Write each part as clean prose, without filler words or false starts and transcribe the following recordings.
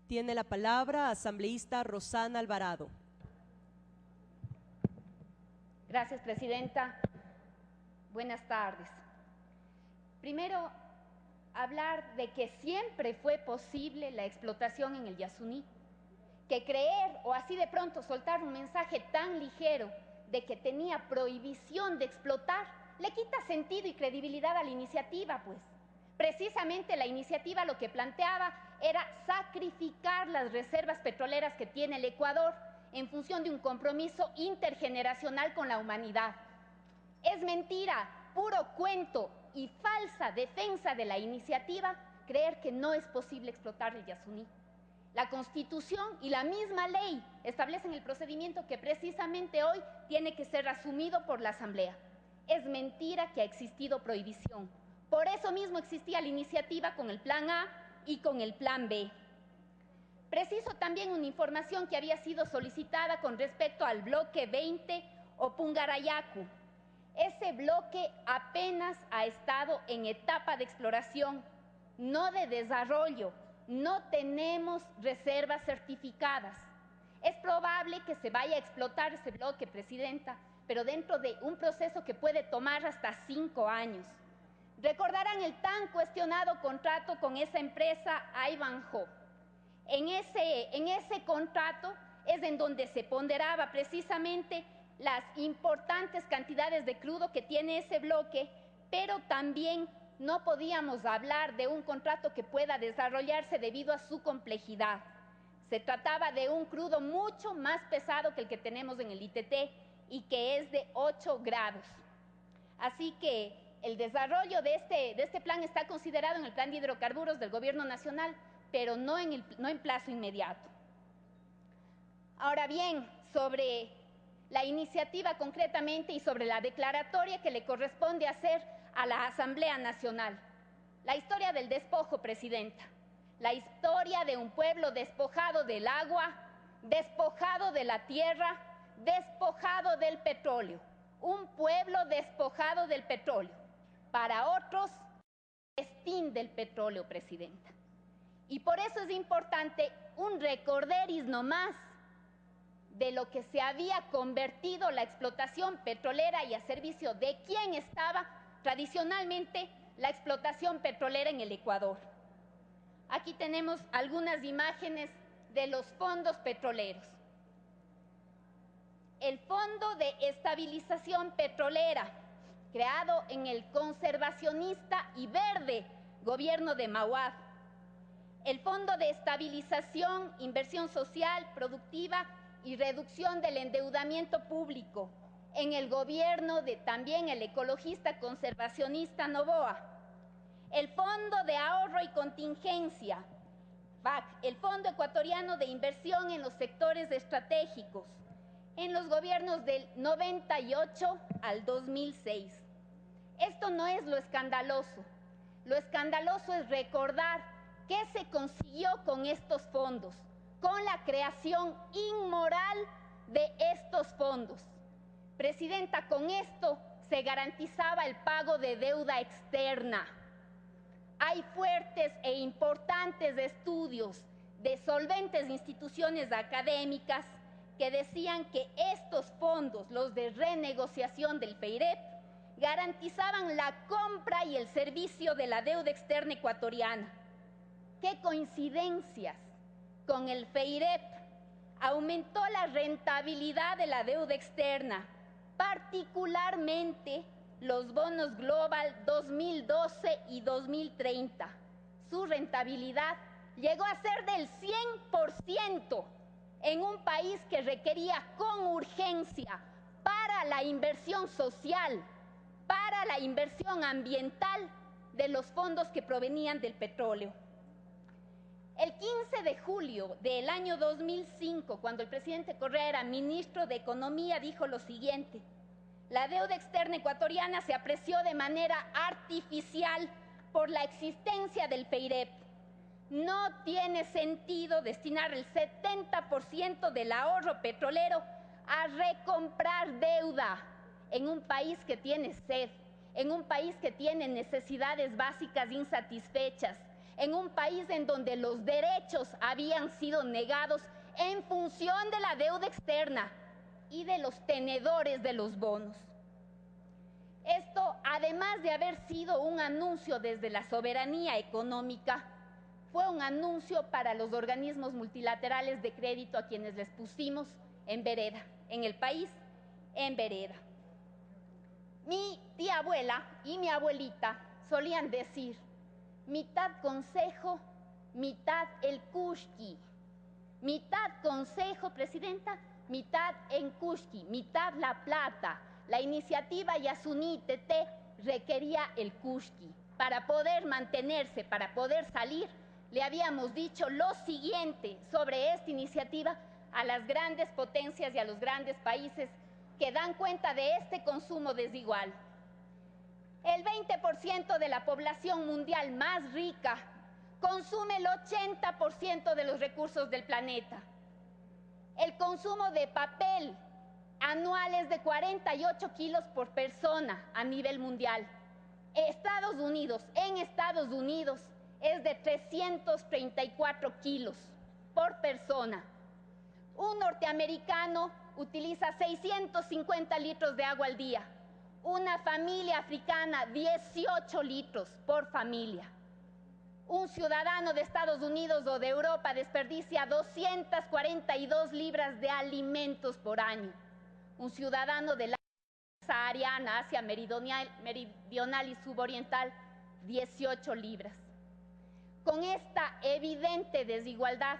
Tiene la palabra asambleísta Rosana Alvarado. Gracias, presidenta. Buenas tardes. Primero, hablar de que siempre fue posible la explotación en el Yasuní, que creer o así de pronto soltar un mensaje tan ligero de que tenía prohibición de explotar, le quita sentido y credibilidad a la iniciativa, pues. Precisamente la iniciativa lo que planteaba era sacrificar las reservas petroleras que tiene el Ecuador en función de un compromiso intergeneracional con la humanidad. Es mentira, puro cuento y falsa defensa de la iniciativa creer que no es posible explotar el Yasuní. La Constitución y la misma ley establecen el procedimiento que precisamente hoy tiene que ser asumido por la Asamblea. Es mentira que ha existido prohibición. Por eso mismo existía la iniciativa con el Plan A y con el Plan B. Preciso también una información que había sido solicitada con respecto al bloque 20 o Pungarayacu. Ese bloque apenas ha estado en etapa de exploración, no de desarrollo. No tenemos reservas certificadas. Es probable que se vaya a explotar ese bloque, presidenta, pero dentro de un proceso que puede tomar hasta 5 años. Recordarán el tan cuestionado contrato con esa empresa Ivanhoe. En ese contrato es en donde se ponderaba precisamente las importantes cantidades de crudo que tiene ese bloque, pero también no podíamos hablar de un contrato que pueda desarrollarse debido a su complejidad. Se trataba de un crudo mucho más pesado que el que tenemos en el ITT y que es de 8 grados. Así que el desarrollo de este plan está considerado en el Plan de Hidrocarburos del Gobierno Nacional, pero no en plazo inmediato. Ahora bien, sobre la iniciativa concretamente y sobre la declaratoria que le corresponde hacer a la Asamblea Nacional. La historia del despojo, presidenta. La historia de un pueblo despojado del agua, despojado de la tierra, despojado del petróleo. Un pueblo despojado del petróleo. Para otros, el festín del petróleo, presidenta. Y por eso es importante un recorderis nomás de lo que se había convertido la explotación petrolera y a servicio de quién estaba tradicionalmente la explotación petrolera en el Ecuador. Aquí tenemos algunas imágenes de los fondos petroleros. El Fondo de Estabilización Petrolera, creado en el conservacionista y verde gobierno de Mauad. El Fondo de Estabilización, Inversión Social, Productiva y Reducción del Endeudamiento Público, en el gobierno de también el ecologista conservacionista Noboa. El Fondo de Ahorro y Contingencia, FAC, el Fondo Ecuatoriano de Inversión en los Sectores Estratégicos, en los gobiernos del 98 al 2006. Esto no es lo escandaloso. Lo escandaloso es recordar qué se consiguió con estos fondos, con la creación inmoral de estos fondos. Presidenta, con esto se garantizaba el pago de deuda externa. Hay fuertes e importantes estudios de solventes instituciones académicas que decían que estos fondos, los de renegociación del FEIREP, garantizaban la compra y el servicio de la deuda externa ecuatoriana. ¡Qué coincidencias! Con el FEIREP aumentó la rentabilidad de la deuda externa, particularmente los bonos Global 2012 y 2030. Su rentabilidad llegó a ser del 100% en un país que requería con urgencia para la inversión social, para la inversión ambiental de los fondos que provenían del petróleo. El 15 de julio del año 2005, cuando el presidente Correa era ministro de Economía, dijo lo siguiente: la deuda externa ecuatoriana se apreció de manera artificial por la existencia del FEIREP. No tiene sentido destinar el 70% del ahorro petrolero a recomprar deuda en un país que tiene sed, en un país que tiene necesidades básicas insatisfechas, en un país en donde los derechos habían sido negados en función de la deuda externa y de los tenedores de los bonos. Esto, además de haber sido un anuncio desde la soberanía económica, fue un anuncio para los organismos multilaterales de crédito a quienes les pusimos en vereda, en el país, en vereda. Mi tía abuela y mi abuelita solían decir: mitad consejo, mitad el kushki. Mitad consejo, presidenta, mitad en kushki, mitad la plata. La iniciativa Yasuní Teté requería el kushki. Para poder mantenerse, para poder salir, le habíamos dicho lo siguiente sobre esta iniciativa a las grandes potencias y a los grandes países que dan cuenta de este consumo desigual. El 20% de la población mundial más rica consume el 80% de los recursos del planeta. El consumo de papel anual es de 48 kilos por persona a nivel mundial. En Estados Unidos es de 334 kilos por persona. Un norteamericano utiliza 650 litros de agua al día. Una familia africana, 18 litros por familia. Un ciudadano de Estados Unidos o de Europa desperdicia 242 libras de alimentos por año. Un ciudadano de la sahariana, Asia meridional y suboriental, 18 libras. Con esta evidente desigualdad,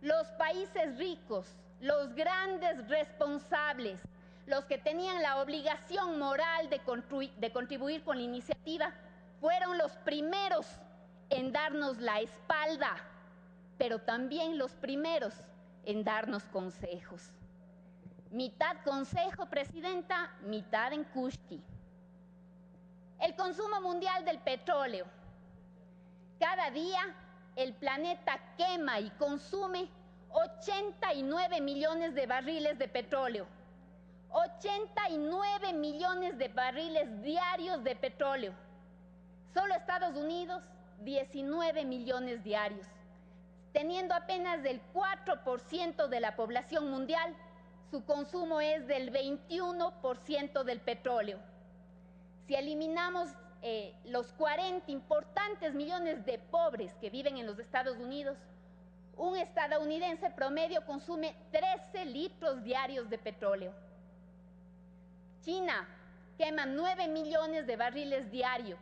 los países ricos, los grandes responsables, los que tenían la obligación moral de contribuir con la iniciativa, fueron los primeros en darnos la espalda, pero también los primeros en darnos consejos. Mitad consejo, presidenta, mitad en kushki. El consumo mundial del petróleo. Cada día el planeta quema y consume 89 millones de barriles de petróleo. 89 millones de barriles diarios de petróleo. Solo Estados Unidos, 19 millones diarios. Teniendo apenas el 4% de la población mundial, su consumo es del 21% del petróleo. Si eliminamos los 40 importantes millones de pobres que viven en los Estados Unidos, un estadounidense promedio consume 13 litros diarios de petróleo. China quema 9 millones de barriles diarios,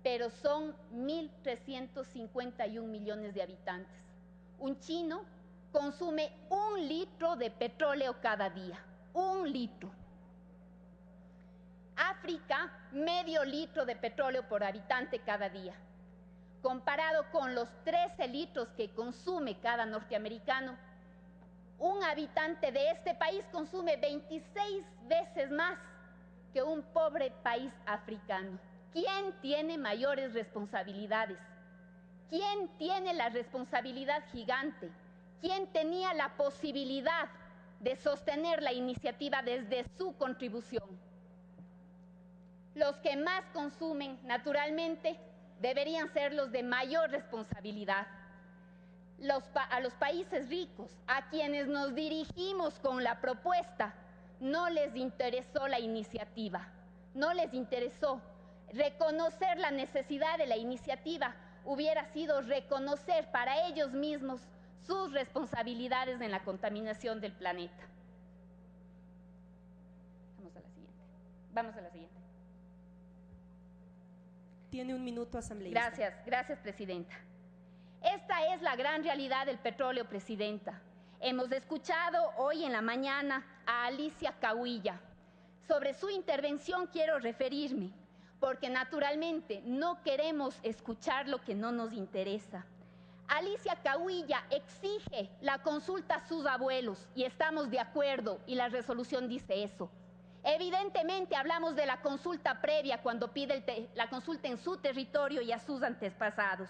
pero son 1.351 millones de habitantes. Un chino consume 1 litro de petróleo cada día, 1 litro. África, medio litro de petróleo por habitante cada día. Comparado con los 13 litros que consume cada norteamericano, un habitante de este país consume 26 veces más que un pobre país africano. ¿Quién tiene mayores responsabilidades? ¿Quién tiene la responsabilidad gigante? ¿Quién tenía la posibilidad de sostener la iniciativa desde su contribución? Los que más consumen, naturalmente, deberían ser los de mayor responsabilidad. A los países ricos, a quienes nos dirigimos con la propuesta, no les interesó la iniciativa, no les interesó. Reconocer la necesidad de la iniciativa hubiera sido reconocer para ellos mismos sus responsabilidades en la contaminación del planeta. Vamos a la siguiente. Tiene un minuto, asambleísta. Gracias, presidenta. Esta es la gran realidad del petróleo, presidenta. Hemos escuchado hoy en la mañana a Alicia Cahuilla. Sobre su intervención quiero referirme, porque naturalmente no queremos escuchar lo que no nos interesa. Alicia Cahuilla exige la consulta a sus abuelos y estamos de acuerdo y la resolución dice eso. Evidentemente hablamos de la consulta previa cuando pide la consulta en su territorio y a sus antepasados.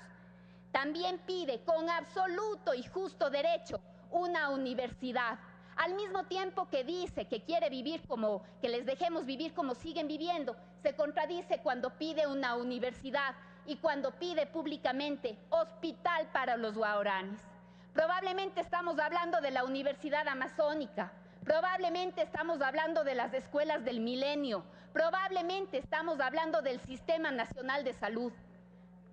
También pide con absoluto y justo derecho una universidad. Al mismo tiempo que dice que quiere vivir que les dejemos vivir como siguen viviendo, se contradice cuando pide una universidad y cuando pide públicamente hospital para los guaraníes. Probablemente estamos hablando de la Universidad Amazónica, probablemente estamos hablando de las escuelas del milenio, probablemente estamos hablando del Sistema Nacional de Salud.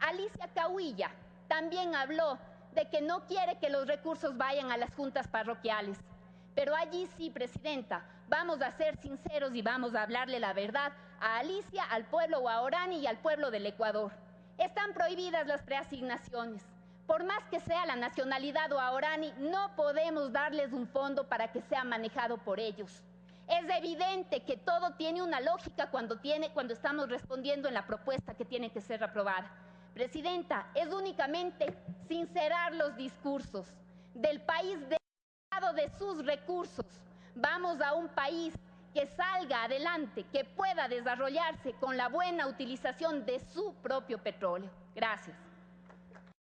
Alicia Cahuilla también habló de que no quiere que los recursos vayan a las juntas parroquiales. Pero allí sí, Presidenta, vamos a ser sinceros y vamos a hablarle la verdad a Alicia, al pueblo guaraní y al pueblo del Ecuador. Están prohibidas las preasignaciones. Por más que sea la nacionalidad guaraní, no podemos darles un fondo para que sea manejado por ellos. Es evidente que todo tiene una lógica cuando estamos respondiendo en la propuesta que tiene que ser aprobada. Presidenta, es únicamente sincerar los discursos del país de sus recursos. Vamos a un país que salga adelante, que pueda desarrollarse con la buena utilización de su propio petróleo. Gracias.